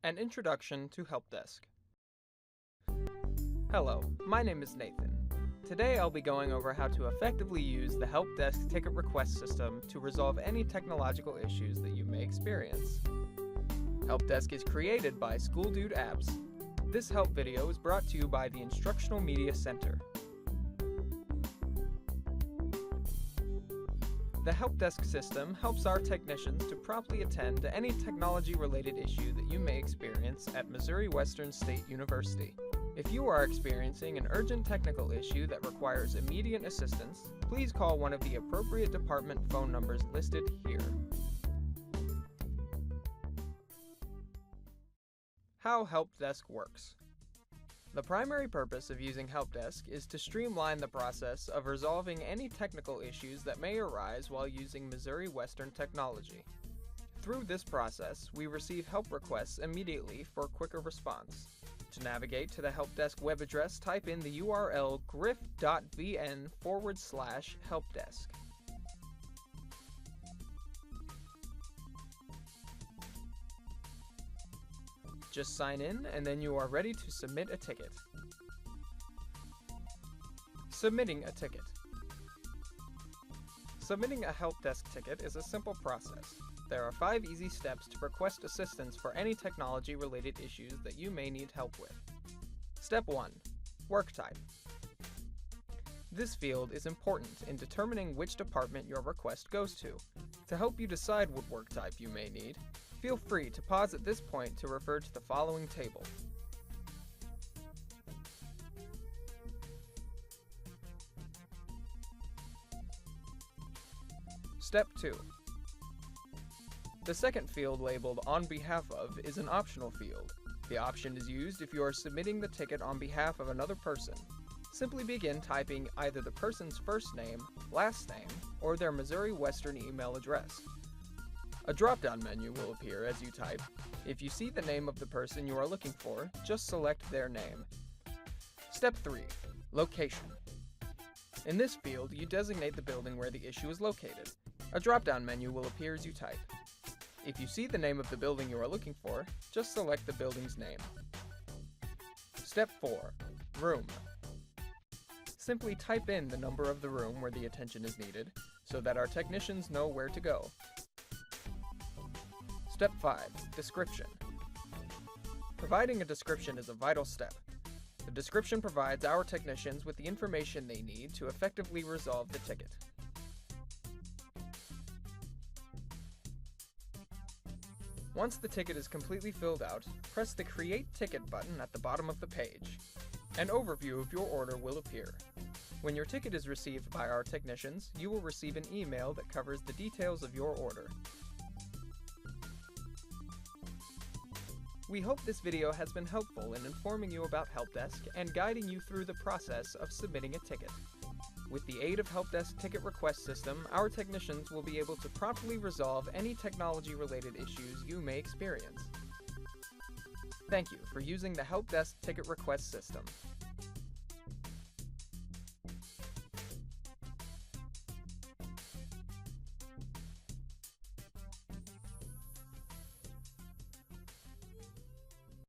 An Introduction to HelpDesk. Hello, my name is Nathan. Today I'll be going over how to effectively use the HelpDesk ticket request system to resolve any technological issues that you may experience. HelpDesk is created by SchoolDude Apps. This help video is brought to you by the Instructional Media Center. The HelpDesk system helps our technicians to promptly attend to any technology-related issue that you may experience at Missouri Western State University. If you are experiencing an urgent technical issue that requires immediate assistance, please call one of the appropriate department phone numbers listed here. How HelpDesk works. The primary purpose of using HelpDesk is to streamline the process of resolving any technical issues that may arise while using Missouri Western technology. Through this process, we receive help requests immediately for quicker response. To navigate to the HelpDesk web address, type in the URL grif.vn/helpdesk. Just sign in, and then you are ready to submit a ticket. Submitting a ticket. Submitting a HelpDesk ticket is a simple process. There are 5 easy steps to request assistance for any technology-related issues that you may need help with. Step 1. Work type. This field is important in determining which department your request goes to. To help you decide what work type you may need, feel free to pause at this point to refer to the following table. Step 2. The second field labeled "On behalf of" is an optional field. The option is used if you are submitting the ticket on behalf of another person. Simply begin typing either the person's first name, last name, or their Missouri Western email address. A drop-down menu will appear as you type. If you see the name of the person you are looking for, just select their name. Step 3. Location. In this field, you designate the building where the issue is located. A drop-down menu will appear as you type. If you see the name of the building you are looking for, just select the building's name. Step 4. Room. Simply type in the number of the room where the attention is needed, so that our technicians know where to go. Step 5. Description. Providing a description is a vital step. The description provides our technicians with the information they need to effectively resolve the ticket. Once the ticket is completely filled out, press the Create Ticket button at the bottom of the page. An overview of your order will appear. When your ticket is received by our technicians, you will receive an email that covers the details of your order. We hope this video has been helpful in informing you about HelpDesk and guiding you through the process of submitting a ticket. With the aid of HelpDesk ticket request system, our technicians will be able to promptly resolve any technology-related issues you may experience. Thank you for using the HelpDesk ticket request system.